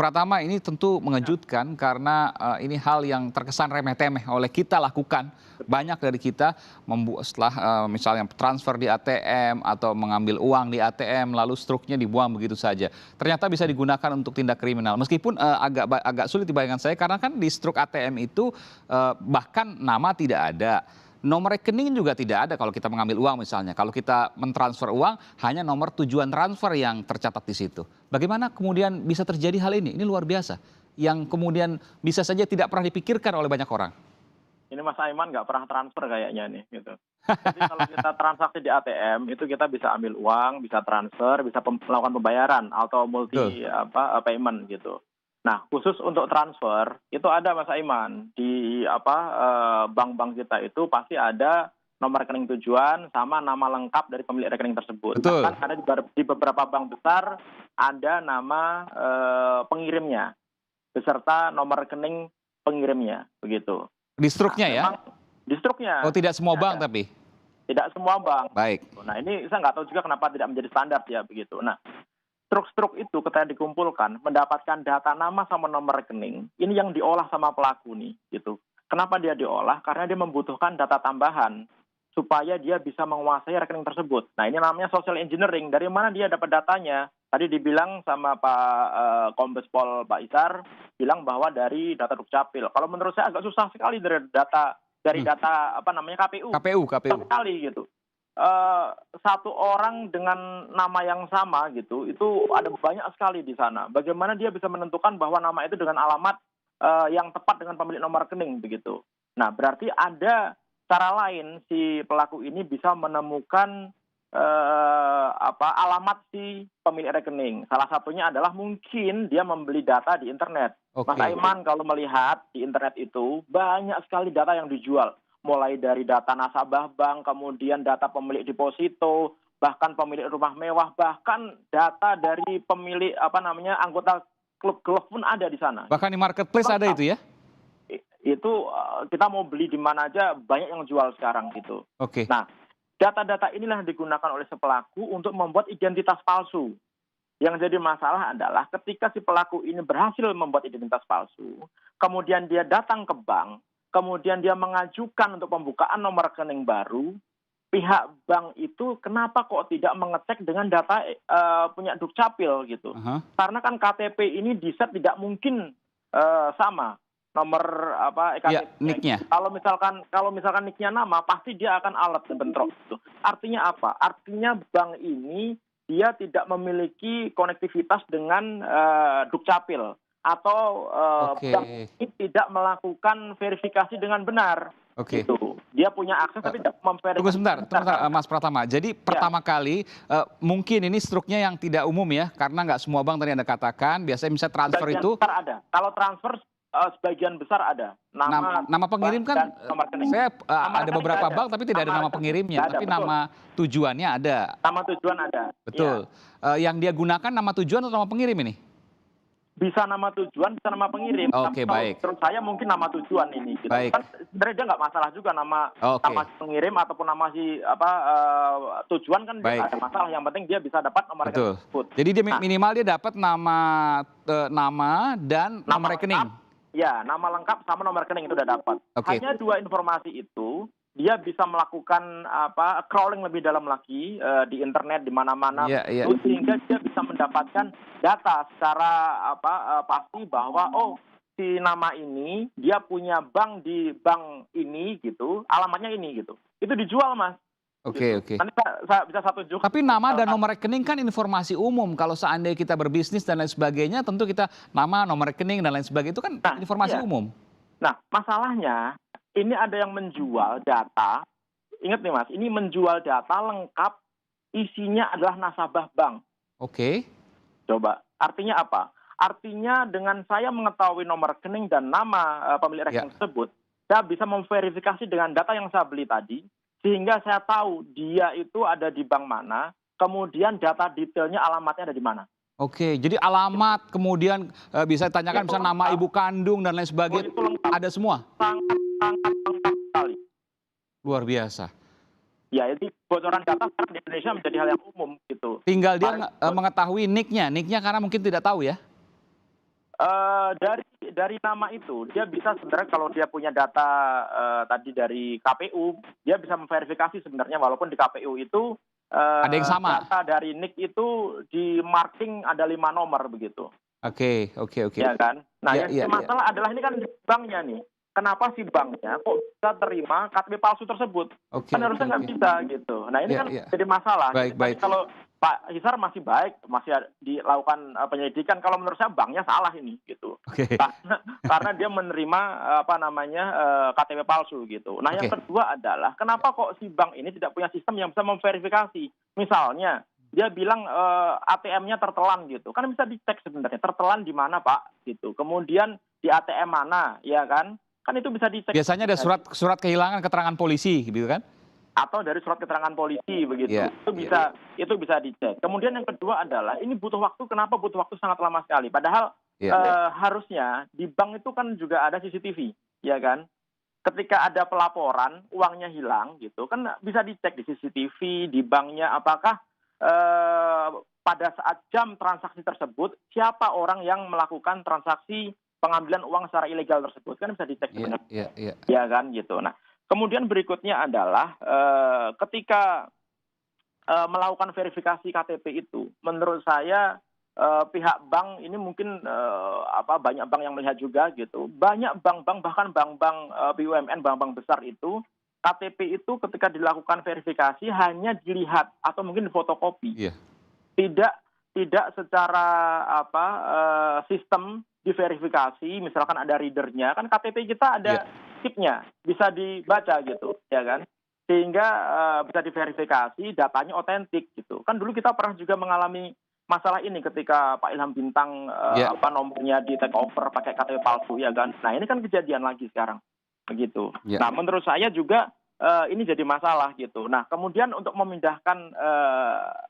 Pratama, ini tentu mengejutkan karena ini hal yang terkesan remeh-temeh oleh kita lakukan. Banyak dari kita setelah misalnya transfer di ATM atau mengambil uang di ATM lalu struknya dibuang begitu saja. Ternyata bisa digunakan untuk tindak kriminal. Meskipun agak sulit dibayangkan saya karena kan di struk ATM itu bahkan nama tidak ada. Nomor rekening juga tidak ada kalau kita mengambil uang misalnya. Kalau kita mentransfer uang, hanya nomor tujuan transfer yang tercatat di situ. Bagaimana kemudian bisa terjadi hal ini? Ini luar biasa. Yang kemudian bisa saja tidak pernah dipikirkan oleh banyak orang. Ini Mas Aiman nggak pernah transfer kayaknya nih, gitu. Jadi kalau kita transaksi di ATM, itu kita bisa ambil uang, bisa transfer, bisa melakukan pembayaran atau multi payment gitu. Nah, khusus untuk transfer itu ada Mas Aiman di bank-bank kita itu pasti ada nomor rekening tujuan sama nama lengkap dari pemilik rekening tersebut. Betul. Bahkan ada di beberapa bank besar ada nama pengirimnya beserta nomor rekening pengirimnya begitu. Di struknya ya? Di struknya. Oh, tidak semua bank tapi? Tidak semua bank. Baik. Nah, ini saya nggak tahu juga kenapa tidak menjadi standar ya begitu. Nah, struk-struk itu ketika dikumpulkan mendapatkan data nama sama nomor rekening, ini yang diolah sama pelaku nih gitu. Kenapa dia diolah? Karena dia membutuhkan data tambahan supaya dia bisa menguasai rekening tersebut. Nah, ini namanya social engineering. Dari mana dia dapat datanya? Tadi dibilang sama Pak Kombes Pol Pak Isar bilang bahwa dari data Dukcapil. Kalau menurut saya agak susah sekali dari data KPU. KPU. Sekali gitu. Satu orang dengan nama yang sama gitu, itu ada banyak sekali di sana. Bagaimana dia bisa menentukan bahwa nama itu dengan alamat yang tepat dengan pemilik nomor rekening begitu. Nah, berarti ada cara lain si pelaku ini bisa menemukan alamat si pemilik rekening. Salah satunya adalah mungkin dia membeli data di internet. Okay. Mas Aiman kalau melihat di internet itu banyak sekali data yang dijual. Mulai dari data nasabah bank, kemudian data pemilik deposito, bahkan pemilik rumah mewah, bahkan data dari pemilik anggota klub golf pun ada di sana. Bahkan di marketplace ada itu ya? Itu kita mau beli di mana aja banyak yang jual sekarang gitu. Oke. Nah, data-data inilah yang digunakan oleh si pelaku untuk membuat identitas palsu. Yang jadi masalah adalah ketika si pelaku ini berhasil membuat identitas palsu, kemudian dia datang ke bank, kemudian dia mengajukan untuk pembukaan nomor rekening baru, pihak bank itu kenapa kok tidak mengecek dengan data punya Dukcapil gitu. Karena kan KTP ini di-set tidak mungkin sama nomor EKTP-nya. Ya, nick-nya. Kalau misalkan nick-nya nama, pasti dia akan alert dan bentrok gitu. Artinya apa? Artinya bank ini dia tidak memiliki konektivitas dengan Dukcapil atau bank ini tidak melakukan verifikasi dengan benar. Oke. Gitu. Dia punya akses tapi tidak memverifikasi. Tunggu sebentar, Mas Pratama. Jadi pertama kali mungkin ini struknya yang tidak umum ya, karena nggak semua bank tadi Anda katakan, biasanya bisa transfer sebagian itu. Besar ada. Kalau transfer sebagian besar ada. Nama pengirim kan, saya ada beberapa bank tapi tidak ada nama pengirimnya, tapi betul. nama tujuannya ada. Nama tujuan ada. Betul. Ya. Yang dia gunakan nama tujuan atau nama pengirim ini? Bisa nama tujuan, bisa nama pengirim. Oke, baik. Terus saya mungkin nama tujuan ini. Gitu. Baik. Kan sebenarnya dia nggak masalah juga nama pengirim ataupun nama si tujuan kan dia nggak ada masalah. Yang penting dia bisa dapat nomor rekening tersebut. Jadi dia minimal dia dapat nama dan nomor rekening. Ya, nama lengkap sama nomor rekening itu udah dapat. Hanya dua informasi itu, dia bisa melakukan crawling lebih dalam lagi di internet di mana-mana, sehingga dia bisa mendapatkan data secara pasti bahwa si nama ini dia punya bank di bank ini gitu, alamatnya ini gitu. Itu dijual Mas. Oke. Nanti saya bisa satu juga. Tapi nama dan nomor rekening kan informasi umum. Kalau seandainya kita berbisnis dan lain sebagainya, tentu kita nama, nomor rekening dan lain sebagainya itu kan informasi umum. Nah, masalahnya ini ada yang menjual data. Ingat nih Mas, ini menjual data lengkap, isinya adalah nasabah bank. Oke. Coba, artinya apa? Artinya dengan saya mengetahui nomor rekening dan nama pemilik rekening tersebut, saya bisa memverifikasi dengan data yang saya beli tadi. Sehingga saya tahu dia itu ada di bank mana, kemudian data detailnya alamatnya ada di mana. Oke, jadi alamat, kemudian bisa ditanyakan misalnya nama ibu kandung dan lain sebagainya, ada semua? Sangat lengkap sekali. Luar biasa. Ya, jadi bocoran data sekarang di Indonesia menjadi hal yang umum gitu. Tinggal dia mengetahui nick-nya karena mungkin tidak tahu ya? Dari nama itu dia bisa sebenarnya kalau dia punya data tadi dari KPU, dia bisa memverifikasi sebenarnya walaupun di KPU itu Ada yang sama. data dari NIK itu di marking ada 5 nomor begitu, Oke, oke, oke. ya kan? Nah, Iya, yang iya, jadi iya. masalah adalah ini kan banknya nih. Kenapa si banknya kok bisa terima KTP palsu tersebut? Oke, Kan oke, harusnya nggak oke. bisa gitu. Nah ini Iya, kan iya. jadi masalah. Baik, Jadi tadi baik. kalau Pak Hisar masih baik, masih dilakukan penyelidikan. Kalau menurut saya banknya salah ini gitu. Oke, Karena dia menerima apa namanya KTP palsu gitu. Nah yang oke. kedua adalah kenapa kok si bank ini tidak punya sistem yang bisa memverifikasi? Misalnya dia bilang ATM-nya tertelan gitu, kan bisa dicek sebenarnya tertelan di mana Pak gitu. Kemudian di ATM mana, ya kan? Kan itu bisa dicek Biasanya ada surat kehilangan keterangan polisi gitu kan? atau dari surat keterangan polisi begitu. Iya, iya, Itu bisa dicek. Kemudian yang kedua adalah ini butuh waktu. Kenapa butuh waktu sangat lama sekali? Padahal iya. harusnya di bank itu kan juga ada CCTV, ya kan? Ketika ada pelaporan uangnya hilang gitu kan bisa dicek di CCTV di banknya apakah pada saat jam transaksi tersebut siapa orang yang melakukan transaksi pengambilan uang secara ilegal tersebut kan bisa dicek Iya, sebenarnya, iya, iya. ya kan gitu. Nah, kemudian berikutnya adalah ketika melakukan verifikasi KTP itu, menurut saya pihak bank ini mungkin banyak bank yang melihat juga gitu. Banyak bank-bank bahkan bank-bank BUMN, bank-bank besar itu KTP itu ketika dilakukan verifikasi hanya dilihat atau mungkin difotokopi, Iya. tidak secara sistem diverifikasi, misalkan ada readernya, kan KTP kita ada Iya. chipnya, bisa dibaca gitu, ya kan? Sehingga bisa diverifikasi, datanya otentik gitu. Kan dulu kita pernah juga mengalami masalah ini ketika Pak Ilham Bintang Iya. nomornya di take over pakai KTP palsu, ya kan? Nah ini kan kejadian lagi sekarang, begitu. Iya. Nah menurut saya juga ini jadi masalah gitu. Nah kemudian untuk memindahkan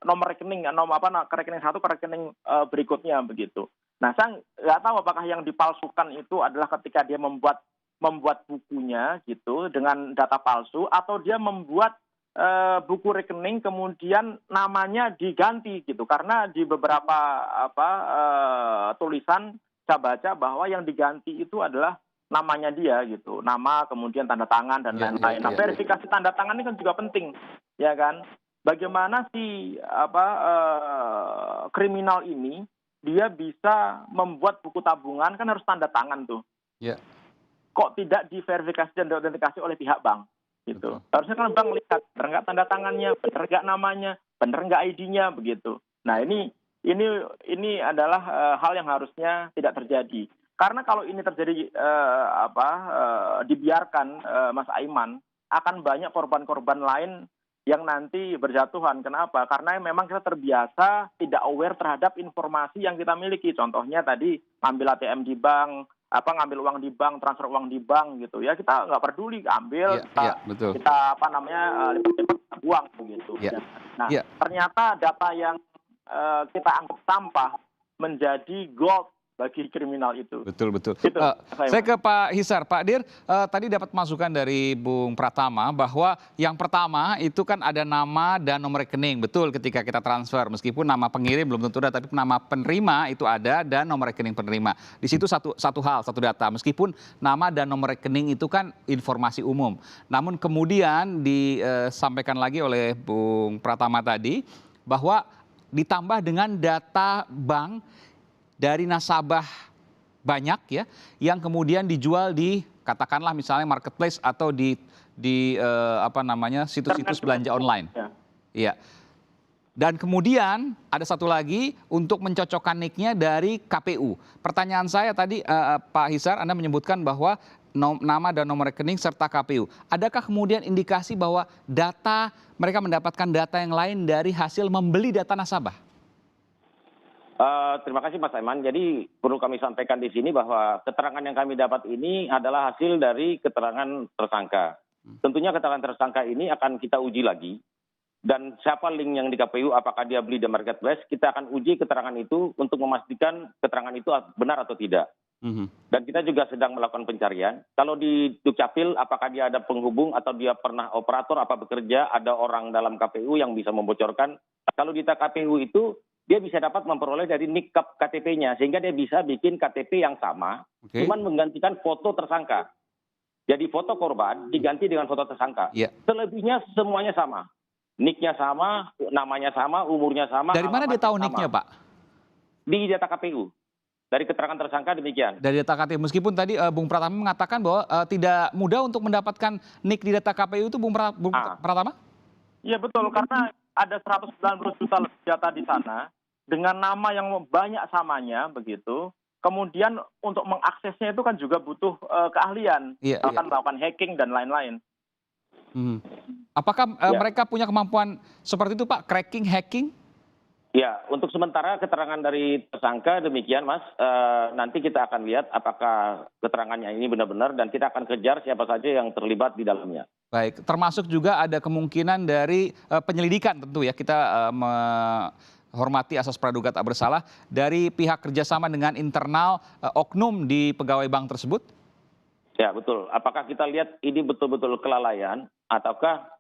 nomor rekening, ke rekening satu ke rekening berikutnya begitu. Nah, saya nggak tahu apakah yang dipalsukan itu adalah ketika dia membuat bukunya gitu dengan data palsu atau dia membuat buku rekening kemudian namanya diganti gitu. Karena di beberapa tulisan saya baca bahwa yang diganti itu adalah namanya dia gitu. Nama kemudian tanda tangan dan Iya, lain-lain. iya, Nah, iya. verifikasi tanda tangan ini kan juga penting, ya kan? Bagaimana si kriminal ini dia bisa membuat buku tabungan kan harus tanda tangan tuh. Iya. Kok tidak diverifikasi dan diautentikasi oleh pihak bank gitu. Betul. Harusnya kan bank lihat benar nggak tanda tangannya, benar nggak namanya, benar nggak ID-nya begitu. Nah ini adalah hal yang harusnya tidak terjadi. Karena kalau ini terjadi dibiarkan Mas Aiman akan banyak korban-korban lain yang nanti berjatuhan. Kenapa? Karena memang kita terbiasa tidak aware terhadap informasi yang kita miliki. Contohnya tadi ngambil ATM di bank, ngambil uang di bank, transfer uang di bank gitu ya. Kita nggak peduli, ambil, Iya, betul. kita lipat-lipat buang begitu. Iya. Nah, Iya. ternyata data yang kita anggap sampah menjadi gold bagi kriminal itu. Betul, betul. Gitu, Saya ke Pak Hisar. Pak Dir, tadi dapat masukan dari Bung Pratama bahwa yang pertama itu kan ada nama dan nomor rekening. Betul, ketika kita transfer. Meskipun nama pengirim belum tentu ada, tapi nama penerima itu ada dan nomor rekening penerima. Di situ satu hal, satu data. Meskipun nama dan nomor rekening itu kan informasi umum. Namun kemudian disampaikan lagi oleh Bung Pratama tadi bahwa ditambah dengan data bank dari nasabah banyak ya, yang kemudian dijual di katakanlah misalnya marketplace atau di situs-situs belanja online. Iya. Dan kemudian ada satu lagi untuk mencocokkan nicknya dari KPU. Pertanyaan saya tadi Pak Hisar, Anda menyebutkan bahwa nama dan nomor rekening serta KPU. Adakah kemudian indikasi bahwa mereka mendapatkan data yang lain dari hasil membeli data nasabah? Terima kasih Mas Aiman. Jadi perlu kami sampaikan di sini bahwa keterangan yang kami dapat ini adalah hasil dari keterangan tersangka. Tentunya keterangan tersangka ini akan kita uji lagi. Dan siapa link yang di KPU, apakah dia beli di marketplace, kita akan uji keterangan itu untuk memastikan keterangan itu benar atau tidak. Dan kita juga sedang melakukan pencarian. Kalau di Dukcapil, apakah dia ada penghubung atau dia pernah operator, apa bekerja, ada orang dalam KPU yang bisa membocorkan. Kalau di KPU itu, dia bisa dapat memperoleh dari nik KTP-nya, sehingga dia bisa bikin KTP yang sama, Oke. cuman menggantikan foto tersangka. Jadi foto korban diganti dengan foto tersangka. Iya. Selebihnya semuanya sama. Nik-nya sama, namanya sama, umurnya sama. Dari mana dia alamatnya tahu sama. nicknya, Pak? Di data KPU. Dari keterangan tersangka demikian. Dari data KTP, meskipun tadi Bung Pratama mengatakan bahwa tidak mudah untuk mendapatkan nick di data KPU itu, Bung Pratama? Iya betul, karena ada 190 juta lebih data di sana dengan nama yang banyak samanya begitu. Kemudian untuk mengaksesnya itu kan juga butuh keahlian, Iya, akan melakukan hacking dan lain-lain. Apakah Ya. mereka punya kemampuan seperti itu, Pak? Cracking, hacking? Ya, untuk sementara keterangan dari tersangka demikian, Mas. Nanti kita akan lihat apakah keterangannya ini benar-benar dan kita akan kejar siapa saja yang terlibat di dalamnya. Baik, termasuk juga ada kemungkinan dari penyelidikan tentu ya, kita menghormati asas praduga tak bersalah dari pihak kerjasama dengan internal oknum di pegawai bank tersebut? Ya, betul. Apakah kita lihat ini betul-betul kelalaian ataukah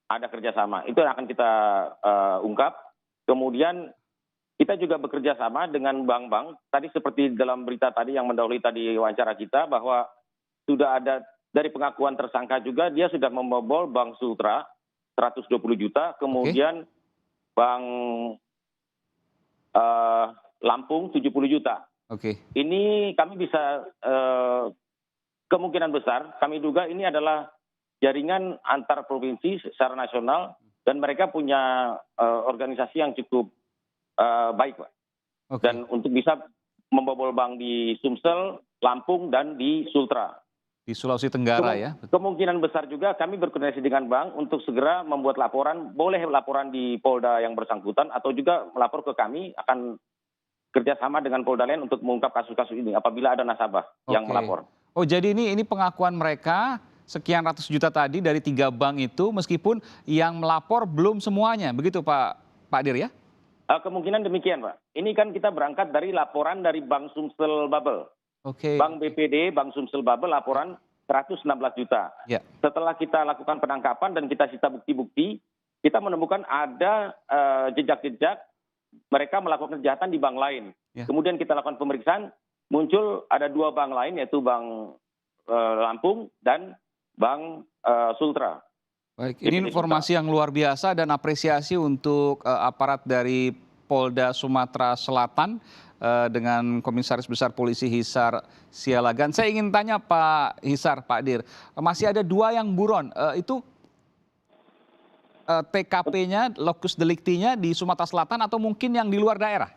ada kerjasama? Itu yang akan kita ungkap. Kemudian kita juga bekerja sama dengan bank-bank. Tadi seperti dalam berita tadi yang mendahului tadi wawancara kita, bahwa sudah ada dari pengakuan tersangka juga, dia sudah membobol Bank Sultra 120 juta, kemudian Bank Lampung 70 juta. Oke. Ini kami bisa kemungkinan besar, kami duga ini adalah jaringan antar provinsi secara nasional dan mereka punya organisasi yang cukup baik, Pak. Oke. Dan untuk bisa membobol bank di Sumsel, Lampung, dan di Sultra. Di Sulawesi Tenggara ya? Kemungkinan besar juga kami berkoordinasi dengan bank untuk segera membuat laporan, boleh laporan di Polda yang bersangkutan atau juga melapor ke kami, akan kerjasama dengan Polda lain untuk mengungkap kasus-kasus ini apabila ada nasabah yang Oke. melapor. Oh, jadi ini pengakuan mereka sekian ratus juta tadi dari 3 bank itu, meskipun yang melapor belum semuanya, begitu Pak Dir ya? Kemungkinan demikian, Pak. Ini kan kita berangkat dari laporan dari Bank Sumsel Bubble. Oke. Bank BPD, Bank Sumsel Bubble laporan 116 juta. Ya. Setelah kita lakukan penangkapan dan kita sita bukti-bukti, kita menemukan ada jejak-jejak mereka melakukan kejahatan di bank lain. Ya. Kemudian kita lakukan pemeriksaan, muncul ada 2 bank lain, yaitu Bank Lampung dan Bank Sultra. Baik, ini informasi yang luar biasa dan apresiasi untuk aparat dari Polda Sumatera Selatan dengan Komisaris Besar Polisi Hisar Sialagan. Saya ingin tanya Pak Hisar, Pak Dir, masih ada 2 yang buron, itu TKP-nya, lokus deliktinya di Sumatera Selatan atau mungkin yang di luar daerah?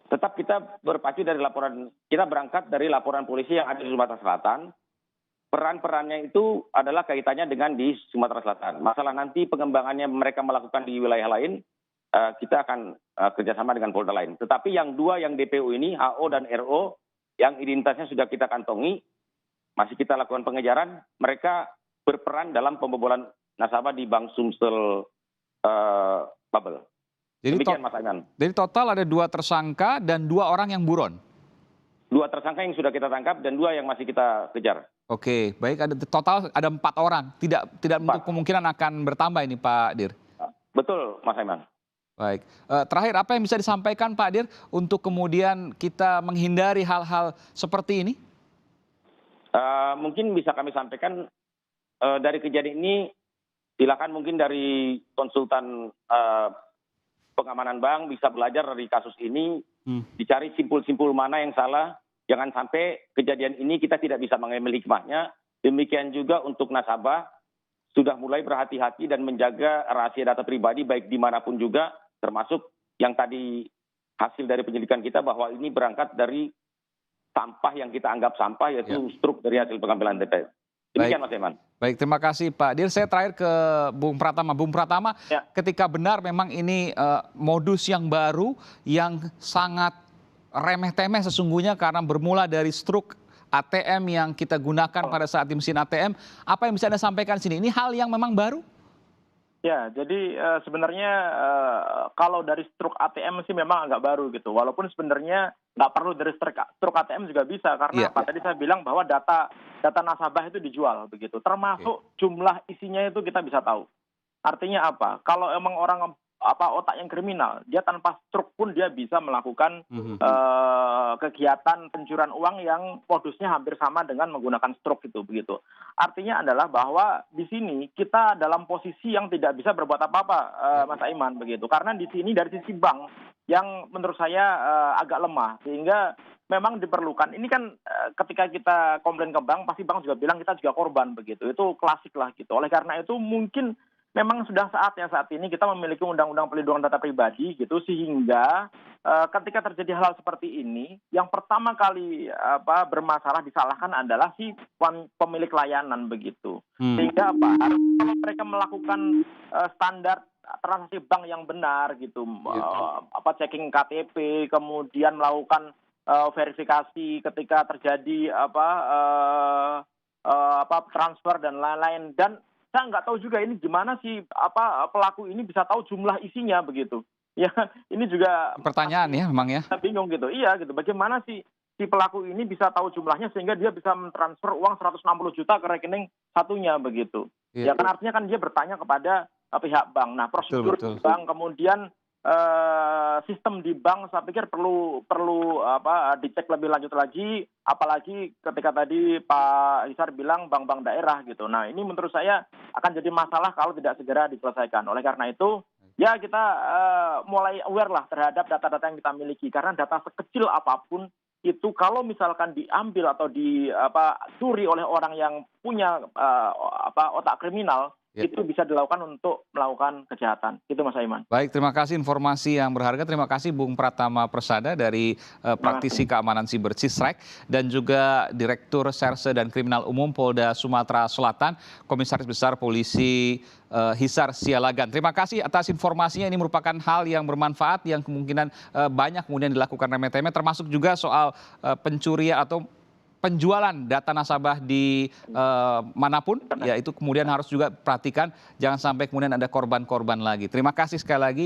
Tetap kita berpacu dari laporan, kita berangkat dari laporan polisi yang ada di Sumatera Selatan. Peran-perannya itu adalah kaitannya dengan di Sumatera Selatan. Masalah nanti pengembangannya mereka melakukan di wilayah lain, kita akan kerjasama dengan Polda lain. Tetapi yang 2 yang DPO ini, HO dan RO, yang identitasnya sudah kita kantongi, masih kita lakukan pengejaran, mereka berperan dalam pembobolan nasabah di Bank Sumsel Bubble. Demikian, Mas Aiman. Jadi total ada 2 tersangka dan 2 orang yang buron? 2 tersangka yang sudah kita tangkap dan 2 yang masih kita kejar. Oke, baik, total ada 4 orang. Tidak menutup kemungkinan akan bertambah ini Pak Dir. Betul, Mas Aiman. Baik, terakhir apa yang bisa disampaikan Pak Dir untuk kemudian kita menghindari hal-hal seperti ini? Mungkin bisa kami sampaikan dari kejadian ini, silakan mungkin dari konsultan pengamanan bank bisa belajar dari kasus ini, dicari simpul-simpul mana yang salah. Jangan sampai kejadian ini kita tidak bisa mengambil hikmahnya. Demikian juga untuk nasabah, sudah mulai berhati-hati dan menjaga rahasia data pribadi baik dimanapun juga, termasuk yang tadi hasil dari penyelidikan kita bahwa ini berangkat dari sampah yang kita anggap sampah, yaitu struk dari hasil pengambilan data. Demikian, Mas Eman. Baik, terima kasih Pak Dir. Saya terakhir ke Bung Pratama. Bung Pratama, ketika benar memang ini modus yang baru yang sangat remeh-temeh sesungguhnya karena bermula dari struk ATM yang kita gunakan pada saat di mesin ATM. Apa yang bisa Anda sampaikan di sini? Ini hal yang memang baru? Ya, jadi sebenarnya kalau dari struk ATM sih memang agak baru gitu. Walaupun sebenarnya nggak perlu dari struk ATM juga bisa karena apa? Tadi saya bilang bahwa data nasabah itu dijual begitu. Termasuk jumlah isinya itu kita bisa tahu. Artinya apa? Kalau emang orang otak yang kriminal. Dia tanpa struk pun dia bisa melakukan kegiatan pencurian uang yang modusnya hampir sama dengan menggunakan struk itu begitu. Artinya adalah bahwa di sini kita dalam posisi yang tidak bisa berbuat apa-apa, Mas Aiman begitu. Karena di sini dari sisi bank yang menurut saya agak lemah, sehingga memang diperlukan. Ini kan ketika kita komplain ke bank, pasti bank juga bilang kita juga korban begitu. Itu klasik lah gitu. Oleh karena itu mungkin memang sudah saatnya saat ini kita memiliki undang-undang pelindungan data pribadi gitu, sehingga ketika terjadi hal seperti ini, yang pertama kali bermasalah disalahkan adalah si pemilik layanan begitu. Sehingga kalau mereka melakukan standar transaksi bank yang benar gitu, checking KTP, kemudian melakukan verifikasi ketika terjadi transfer dan lain-lain. Dan saya nggak tahu juga ini gimana sih pelaku ini bisa tahu jumlah isinya begitu. Ya, ini juga pertanyaan ya memang ya. Saya bingung gitu. Iya gitu. Bagaimana sih si pelaku ini bisa tahu jumlahnya sehingga dia bisa mentransfer uang 160 juta ke rekening satunya begitu. Ya kan artinya kan dia bertanya kepada pihak bank. Nah, prosedur Betul. bank, kemudian sistem di bank saya pikir perlu dicek lebih lanjut lagi, apalagi ketika tadi Pak Hisar bilang bank-bank daerah gitu. Nah, ini menurut saya akan jadi masalah kalau tidak segera diselesaikan. Oleh karena itu ya kita mulai aware lah terhadap data-data yang kita miliki, karena data sekecil apapun itu kalau misalkan diambil atau dicuri oleh orang yang punya otak kriminal, itu bisa dilakukan untuk melakukan kejahatan. Itu Mas Aiman. Baik, terima kasih informasi yang berharga. Terima kasih Bung Pratama Persada dari praktisi keamanan siber Cisrek, dan juga Direktur Serse dan Kriminal Umum Polda Sumatera Selatan, Komisaris Besar Polisi Hisar Sialagan. Terima kasih atas informasinya. Ini merupakan hal yang bermanfaat yang kemungkinan banyak kemudian dilakukan remeh-temeh, termasuk juga soal pencurian atau penjualan data nasabah di manapun, ya itu kemudian harus juga perhatikan jangan sampai kemudian ada korban-korban lagi. Terima kasih sekali lagi.